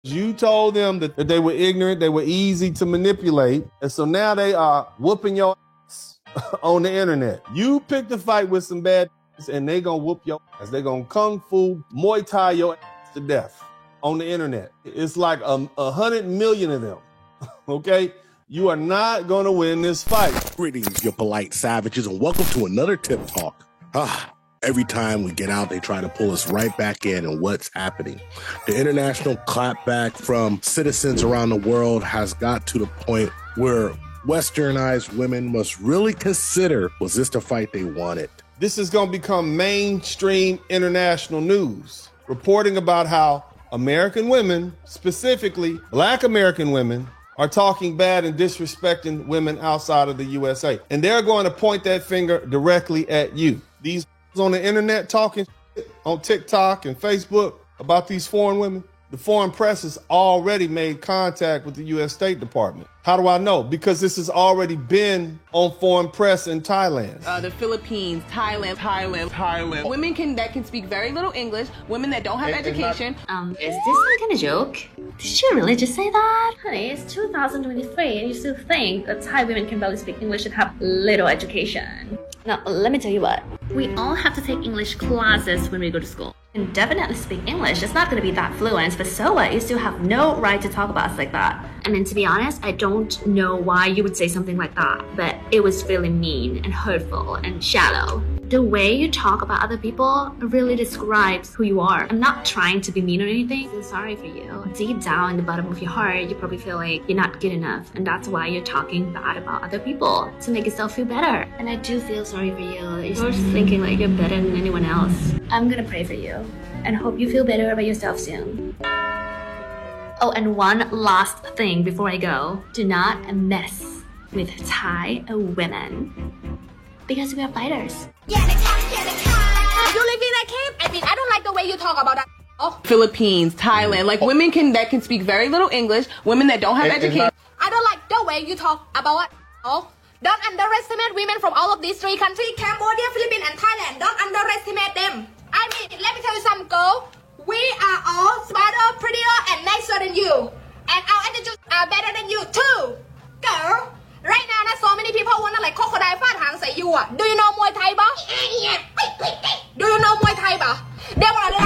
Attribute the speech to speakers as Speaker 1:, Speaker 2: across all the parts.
Speaker 1: You told them that they were ignorant, they were easy to manipulate, and so now they are whooping your ass on the internet. You picked a fight with some bad and they gonna whoop your ass. They gonna kung fu, Muay Thai your ass to death on the internet. It's like 100 million of them, okay? You are not gonna win this fight.
Speaker 2: Greetings, you polite savages, and welcome to another Tip Talk. Every time we get out, they try to pull us right back in on what's happening. The international clapback from citizens around the world has got to the point where westernized women must really consider, was this the fight they wanted?
Speaker 1: This is going to become mainstream international news, reporting about how American women, specifically Black American women, are talking bad and disrespecting women outside of the USA. And they're going to point that finger directly at you. These on the internet talking on TikTok and Facebook about these foreign women. The foreign press has already made contact with the U.S. State Department. How do I know? Because this has already been on foreign press in Thailand.
Speaker 3: The Philippines, Thailand. Women that can speak very little English, women that don't have education.
Speaker 4: Is this some kind of joke? Did she really just say that? Honey, it's 2023 and you still think that Thai women can barely speak English and have little education. Now, let me tell you what. We all have to take English classes when we go to school. And definitely speak English. It's not going to be that fluent, but so what? You still have no right to talk about us like that. I mean, to be honest, I don't know why you would say something like that, but it was really mean and hurtful and shallow. The way you talk about other people really describes who you are. I'm not trying to be mean or anything. I'm sorry for you. Deep down in the bottom of your heart, you probably feel like you're not good enough, and that's why you're talking bad about other people to make yourself feel better. And I do feel sorry for you. You're just thinking like you're better than anyone else. I'm gonna pray for you and hope you feel better about yourself soon. Oh, and one last thing before I go. Do not mess with Thai women, because we are fighters.
Speaker 5: You live in a cave? I mean, I don't like the way you talk about that. Oh.
Speaker 3: Philippines, Thailand, like women that can speak very little English, women that don't have education.
Speaker 5: I don't like the way you talk about. Oh. Don't underestimate women from all of these three countries, Cambodia, Philippines, and Thailand. Don't underestimate them. I mean, let me tell you something, girl. We are all smarter, prettier, and nicer than you. And our attitudes are better than you too. Girl, right now, there's so many people wanna like crocodile fat hang say you are. Do you know Muay Thai ba? Do you know Muay Thai ba? They wanna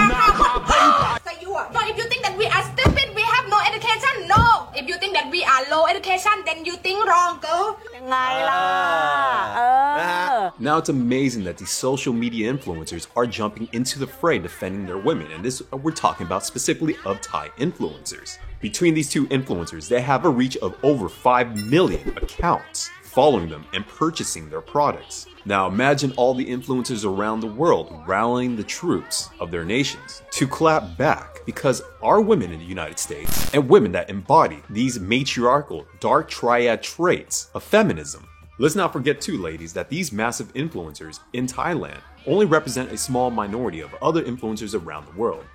Speaker 5: say you are. But if you think that we are stupid, we have no education, no. If you think that we are low education, then you think wrong, girl.
Speaker 6: Now it's amazing that these social media influencers are jumping into the fray defending their women, and this we're talking about specifically of Thai influencers. Between these two influencers, they have a reach of over 5 million accounts following them and purchasing their products. Now imagine all the influencers around the world rallying the troops of their nations to clap back, because our women in the United States and women that embody these matriarchal dark triad traits of feminism. Let's not forget too, ladies, that these massive influencers in Thailand only represent a small minority of other influencers around the world.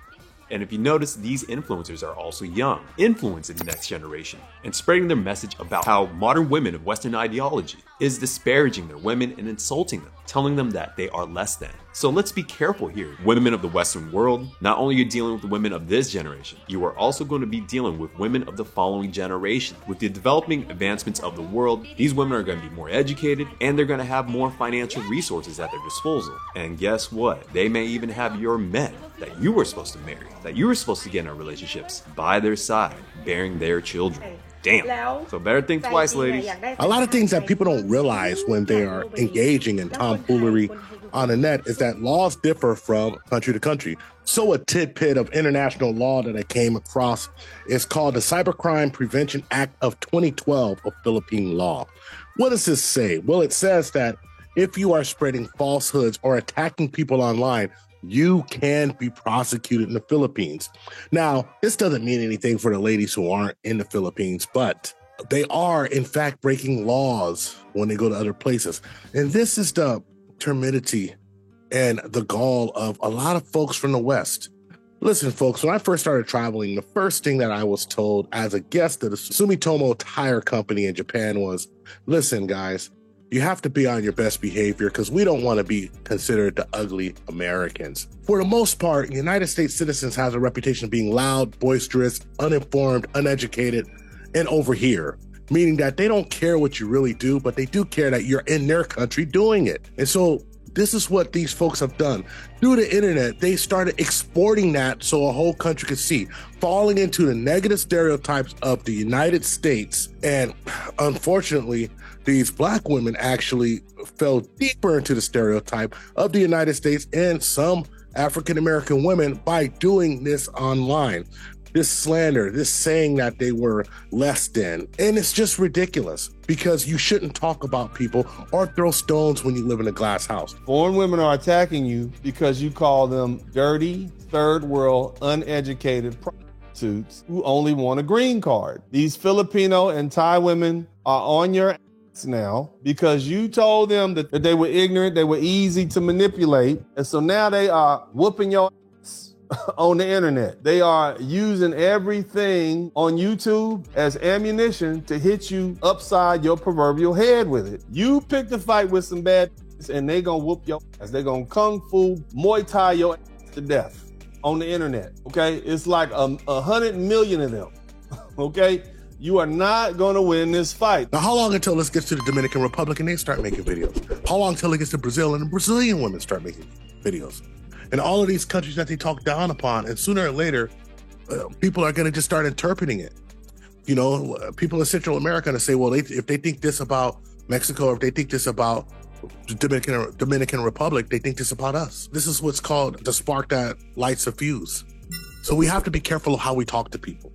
Speaker 6: And if you notice, these influencers are also young, influencing the next generation, and spreading their message about how modern women of Western ideology is disparaging their women and insulting them, telling them that they are less than. So let's be careful here. Women of the Western world, not only are you dealing with the women of this generation, you are also going to be dealing with women of the following generation. With the developing advancements of the world, these women are going to be more educated, and they're going to have more financial resources at their disposal. And guess what? They may even have your men that you were supposed to marry, that you were supposed to get in relationships, by their side, bearing their children. Damn. So better think twice, ladies.
Speaker 2: A lot of things that people don't realize when they are engaging in tomfoolery on the net is that laws differ from country to country. So a tidbit of international law that I came across is called the Cybercrime Prevention Act of 2012 of Philippine law. What does this say? Well, it says that if you are spreading falsehoods or attacking people online, you can be prosecuted in the Philippines. Now, this doesn't mean anything for the ladies who aren't in the Philippines, but they are, in fact, breaking laws when they go to other places. And this is the timidity and the gall of a lot of folks from the West. Listen, folks, when I first started traveling, the first thing that I was told as a guest at a Sumitomo tire company in Japan was, listen, guys, you have to be on your best behavior because we don't want to be considered the ugly Americans. For the most part, United States citizens has a reputation of being loud, boisterous, uninformed, uneducated, and over here, meaning that they don't care what you really do, but they do care that you're in their country doing it. And so this is what these folks have done. Through the internet, they started exporting that so a whole country could see, falling into the negative stereotypes of the United States. And unfortunately, these Black women actually fell deeper into the stereotype of the United States and some African-American women by doing this online. This slander, this saying that they were less than. And it's just ridiculous because you shouldn't talk about people or throw stones when you live in a glass house.
Speaker 1: Foreign women are attacking you because you call them dirty, third world, uneducated prostitutes who only want a green card. These Filipino and Thai women are on your ass now because you told them that they were ignorant, they were easy to manipulate. And so now they are whooping your ass on the internet. They are using everything on YouTube as ammunition to hit you upside your proverbial head with it. You picked a fight with some bad and they gonna whoop your ass. They gonna kung fu Muay Thai your ass to death on the internet. Okay, it's like 100 million of them. Okay, you are not gonna win this fight.
Speaker 2: Now, how long until this gets to the Dominican Republic and they start making videos? How long until it gets to Brazil and the Brazilian women start making videos? And all of these countries that they talk down upon, and sooner or later, people are going to just start interpreting it. You know, people in Central America are going to say, well, if they think this about Mexico, or if they think this about the Dominican Republic, they think this about us. This is what's called the spark that lights a fuse. So we have to be careful of how we talk to people.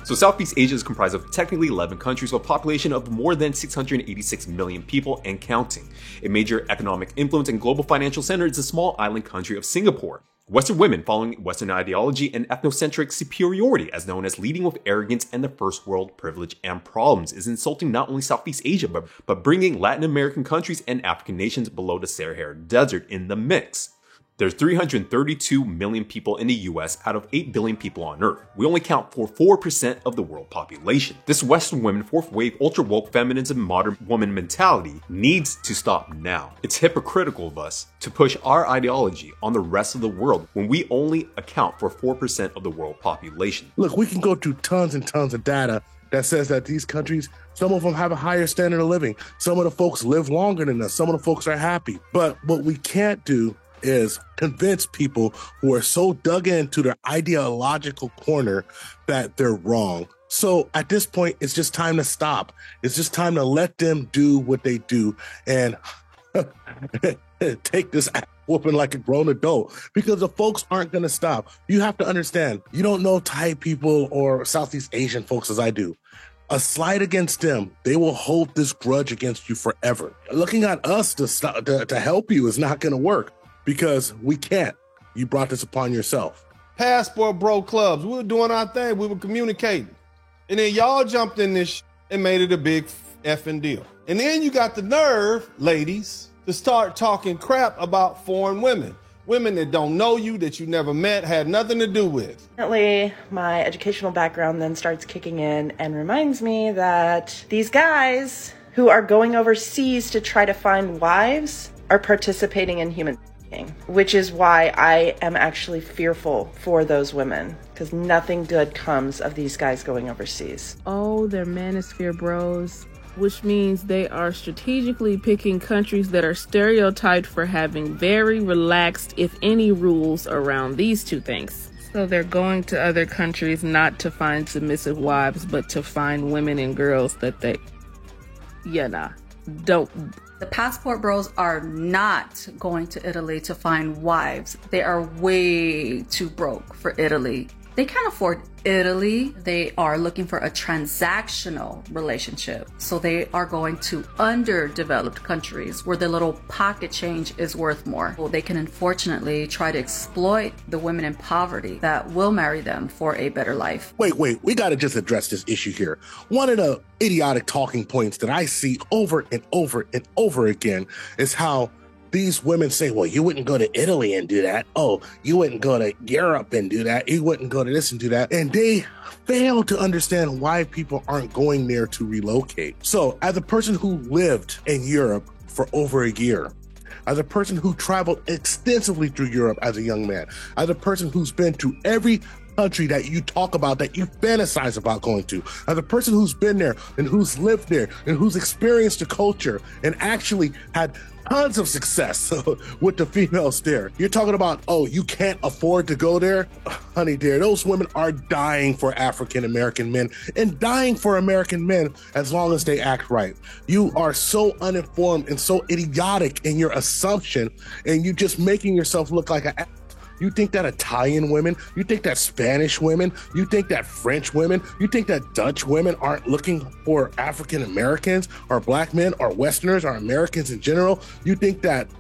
Speaker 6: So Southeast Asia is comprised of technically 11 countries with a population of more than 686 million people and counting. A major economic influence and global financial center is the small island country of Singapore. Western women, following Western ideology and ethnocentric superiority, as known as leading with arrogance and the first world privilege and problems, is insulting not only Southeast Asia, but bringing Latin American countries and African nations below the Sahara Desert in the mix. There's 332 million people in the US out of 8 billion people on Earth. We only count for 4% of the world population. This Western women, fourth wave, ultra woke feminism, modern woman mentality needs to stop now. It's hypocritical of us to push our ideology on the rest of the world when we only account for 4% of the world population.
Speaker 2: Look, we can go through tons and tons of data that says that these countries, some of them have a higher standard of living. Some of the folks live longer than us. Some of the folks are happy. But what we can't do is convince people who are so dug into their ideological corner that they're wrong. So at this point, it's just time to stop. It's just time to let them do what they do and take this whooping like a grown adult, because the folks aren't going to stop. You have to understand, you don't know Thai people or Southeast Asian folks as I do. A slight against them, they will hold this grudge against you forever. Looking at us to help you is not going to work. Because we can't. You brought this upon yourself.
Speaker 1: Passport bro clubs. We were doing our thing. We were communicating. And then y'all jumped in this and made it a big effing deal. And then you got the nerve, ladies, to start talking crap about foreign women. Women that don't know you, that you never met, had nothing to do with.
Speaker 7: Apparently, my educational background then starts kicking in and reminds me that these guys who are going overseas to try to find wives are participating in human trafficking, which is why I am actually fearful for those women, because nothing good comes of these guys going overseas.
Speaker 8: Oh, they're manosphere bros, which means they are strategically picking countries that are stereotyped for having very relaxed, if any, rules around these two things. So they're going to other countries not to find submissive wives, but to find women and girls that they, don't.
Speaker 9: The passport bros are not going to Italy to find wives. They are way too broke for Italy. They can't afford Italy. They are looking for a transactional relationship. So they are going to underdeveloped countries where the little pocket change is worth more. Well, they can unfortunately try to exploit the women in poverty that will marry them for a better life.
Speaker 2: Wait, we got to just address this issue here. One of the idiotic talking points that I see over and over and over again is how these women say, well, you wouldn't go to Italy and do that. Oh, you wouldn't go to Europe and do that. You wouldn't go to this and do that. And they fail to understand why people aren't going there to relocate. So as a person who lived in Europe for over a year, as a person who traveled extensively through Europe as a young man, as a person who's been to every country that you talk about, that you fantasize about going to, as a person who's been there and who's lived there and who's experienced the culture and actually had tons of success with the females there. You're talking about, oh, you can't afford to go there? Honey dear, those women are dying for African-American men and dying for American men as long as they act right. You are so uninformed and so idiotic in your assumption, and you just making yourself look like a. You think that Italian women, you think that Spanish women, you think that French women, you think that Dutch women aren't looking for African Americans or black men or Westerners or Americans in general? You think that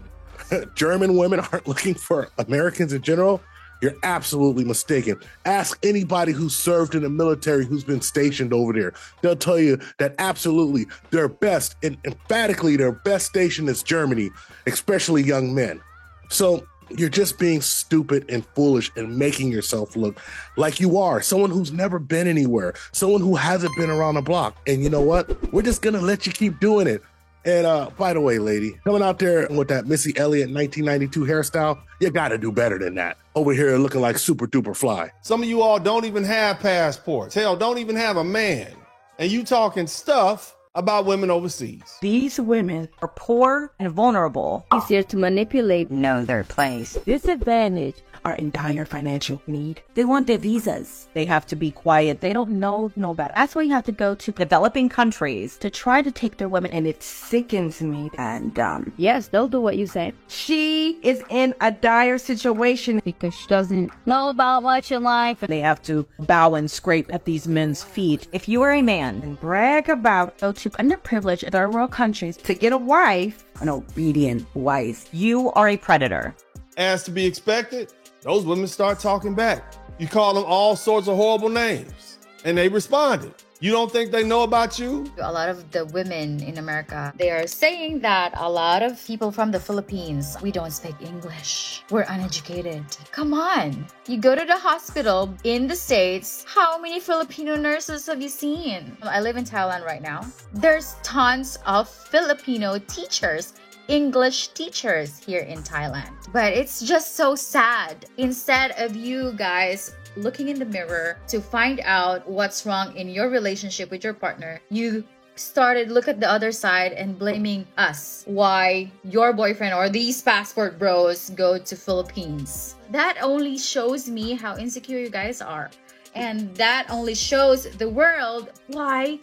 Speaker 2: German women aren't looking for Americans in general? You're absolutely mistaken. Ask anybody who served in the military who's been stationed over there. They'll tell you that absolutely their best, and emphatically their best station is Germany, especially young men. So you're just being stupid and foolish and making yourself look like you are someone who's never been anywhere, someone who hasn't been around the block. And you know what? We're just gonna let you keep doing it. And by the way, lady, coming out there with that Missy Elliott 1992 hairstyle, you gotta do better than that. Over here looking like super duper fly.
Speaker 1: Some of you all don't even have passports. Hell, don't even have a man. And you talking stuff about women overseas.
Speaker 10: These women are poor and vulnerable.
Speaker 11: Easier to manipulate, know their place.
Speaker 10: Disadvantaged, are in dire financial need. They want their visas. They have to be quiet. They don't know better.
Speaker 11: That's why you have to go to developing countries to try to take their women, and it sickens me. And yes, they'll do what you say.
Speaker 10: She is in a dire situation
Speaker 11: because she doesn't know about much in life.
Speaker 10: They have to bow and scrape at these men's feet.
Speaker 11: If you are a man and brag about go to underprivileged third world countries to get a wife, an obedient wife, you are a predator.
Speaker 1: As to be expected, those women start talking back. You call them all sorts of horrible names, and they responded. You don't think they know about you?
Speaker 12: A lot of the women in America, they are saying that a lot of people from the Philippines, we don't speak English. We're uneducated. Come on. You go to the hospital in the States, how many Filipino nurses have you seen? I live in Thailand right now. There's tons of Filipino teachers, English teachers here in Thailand. But it's just so sad. Instead of you guys looking in the mirror to find out what's wrong in your relationship with your partner, you started look at the other side and blaming us why your boyfriend or these passport bros go to Philippines. That only shows me how insecure you guys are. And that only shows the world why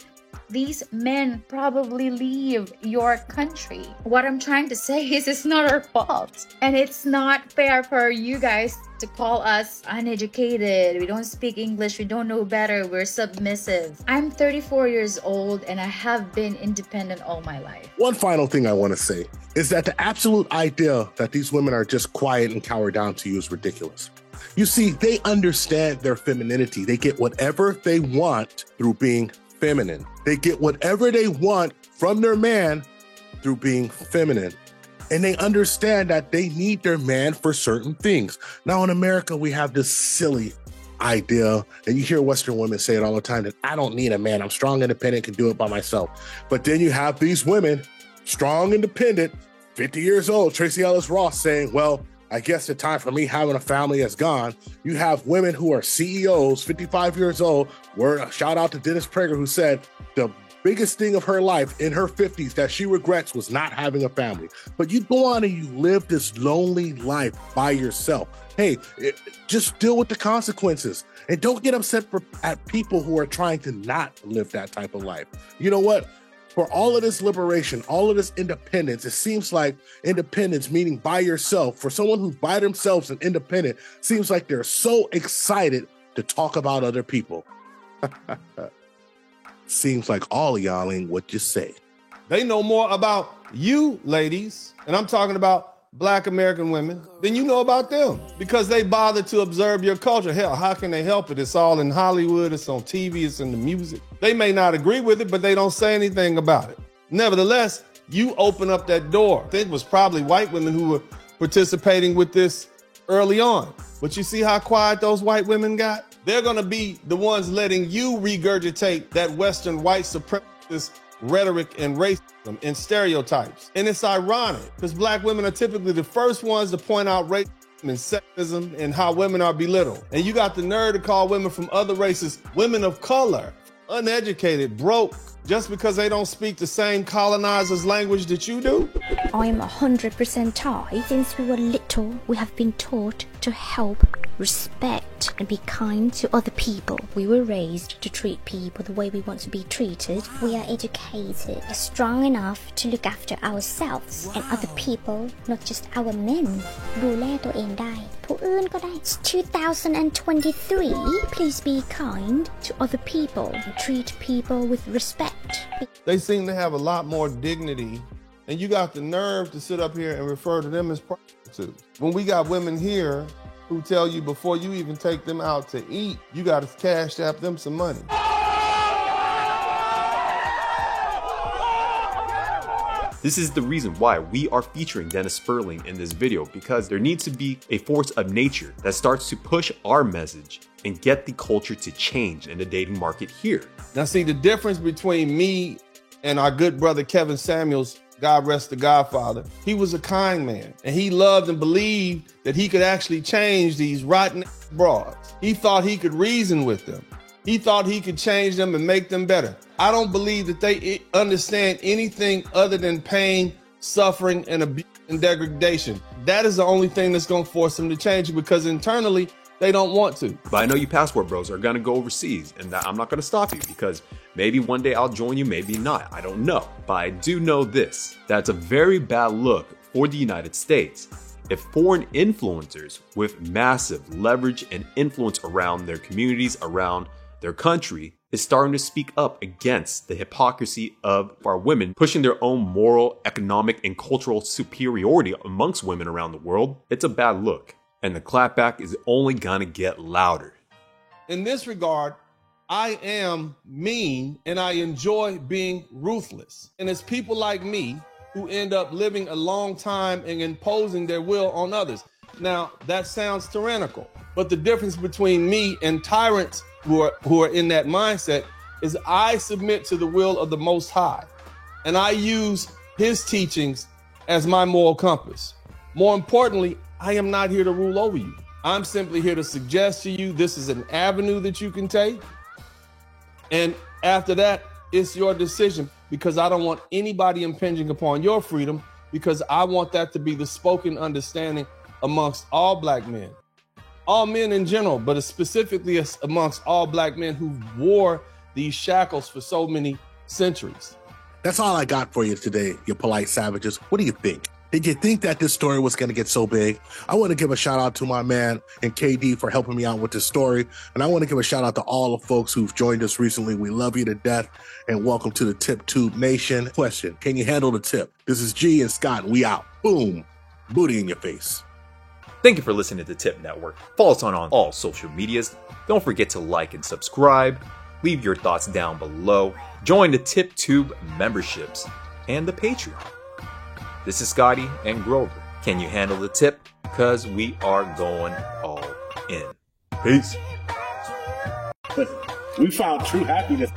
Speaker 12: these men probably leave your country. What I'm trying to say is it's not our fault. And it's not fair for you guys to call us uneducated. We don't speak English. We don't know better. We're submissive. I'm 34 years old and I have been independent all my life.
Speaker 2: One final thing I want to say is that the absolute idea that these women are just quiet and cower down to you is ridiculous. You see, they understand their femininity. They get whatever they want through being feminine. They get whatever they want from their man through being feminine. And they understand that they need their man for certain things. Now in America, we have this silly idea, and you hear Western women say it all the time, that I don't need a man. I'm strong, independent, can do it by myself. But then you have these women, strong, independent, 50 years old, Tracy Ellis Ross saying, well, I guess the time for me having a family is gone. You have women who are CEOs, 55 years old, shout out to Dennis Prager, who said the biggest thing of her life in her 50s that she regrets was not having a family. But you go on and you live this lonely life by yourself. Hey, just deal with the consequences and don't get upset at people who are trying to not live that type of life. You know what? For all of this liberation, all of this independence, it seems like independence, meaning by yourself, for someone who's by themselves and independent, seems like they're so excited to talk about other people. Seems like all of y'all ain't what you say.
Speaker 1: They know more about you, ladies, and I'm talking about Black American women, than you know about them, because they bother to observe your culture. Hell, how can they help it? It's all in Hollywood, it's on TV, it's in the music. They may not agree with it, but they don't say anything about it. Nevertheless, You open up that door. I think it was probably white women who were participating with this early on. But you see how quiet those white women got? They're going to be the ones letting you regurgitate that Western white supremacist rhetoric and racism and stereotypes. And it's ironic because black women are typically the first ones to point out racism and sexism and how women are belittled. And you got the nerve to call women from other races women of color, uneducated, broke, just because they don't speak the same colonizers' language that you do?
Speaker 13: I'm 100% Thai. Since we were little, we have been taught to help, respect, and be kind to other people. We were raised to treat people the way we want to be treated. We are educated, strong enough to look after ourselves and other people, not just our men. ดูแลตัวเองได้ ผู้อื่นก็ได้ It's 2023. Please be kind to other people and treat people with respect.
Speaker 1: They seem to have a lot more dignity, and you got the nerve to sit up here and refer to them as prostitutes. When we got women here who tell you before you even take them out to eat, you got to cash app them some money.
Speaker 6: This is the reason why we are featuring Dennis Sperling in this video, because there needs to be a force of nature that starts to push our message and get the culture to change in the dating market here.
Speaker 1: Now see, the difference between me and our good brother Kevin Samuels, God rest the Godfather, he was a kind man, and he loved and believed that he could actually change these rotten broads. He thought he could reason with them. He thought he could change them and make them better. I don't believe that they understand anything other than pain, suffering, and abuse and degradation. That is the only thing that's going to force them to change it, because internally, they don't want to.
Speaker 6: But I know you passport bros are going to go overseas, and I'm not going to stop you, because maybe one day I'll join you, maybe not. I don't know. But I do know this. That's a very bad look for the United States if foreign influencers with massive leverage and influence around their communities, around their country, is starting to speak up against the hypocrisy of our women pushing their own moral, economic, and cultural superiority amongst women around the world. It's a bad look, and the clapback is only gonna get louder.
Speaker 1: In this regard, I am mean and I enjoy being ruthless. And it's people like me who end up living a long time and imposing their will on others. Now, that sounds tyrannical, but the difference between me and tyrants who are in that mindset is I submit to the will of the Most High, and I use his teachings as my moral compass. More importantly, I am not here to rule over you. I'm simply here to suggest to you this is an avenue that you can take, and after that, it's your decision, because I don't want anybody impinging upon your freedom, because I want that to be the spoken understanding amongst all black men. All men in general, but specifically amongst all black men who wore these shackles for so many centuries.
Speaker 2: That's all I got for you today, you polite savages. What do you think? Did you think that this story was going to get so big? I want to give a shout out to my man and KD for helping me out with this story. And I want to give a shout out to all the folks who've joined us recently. We love you to death, and welcome to the TipTube Nation. Question, can you handle the tip? This is G and Scott, and we out. Boom. Booty in your face.
Speaker 6: Thank you for listening to Tip Network. Follow us on all social medias. Don't forget to like and subscribe. Leave your thoughts down below. Join the TipTube memberships and the Patreon. This is Scotty and Grover. Can you handle the tip? Because we are going all in. Peace.
Speaker 2: But we found true happiness.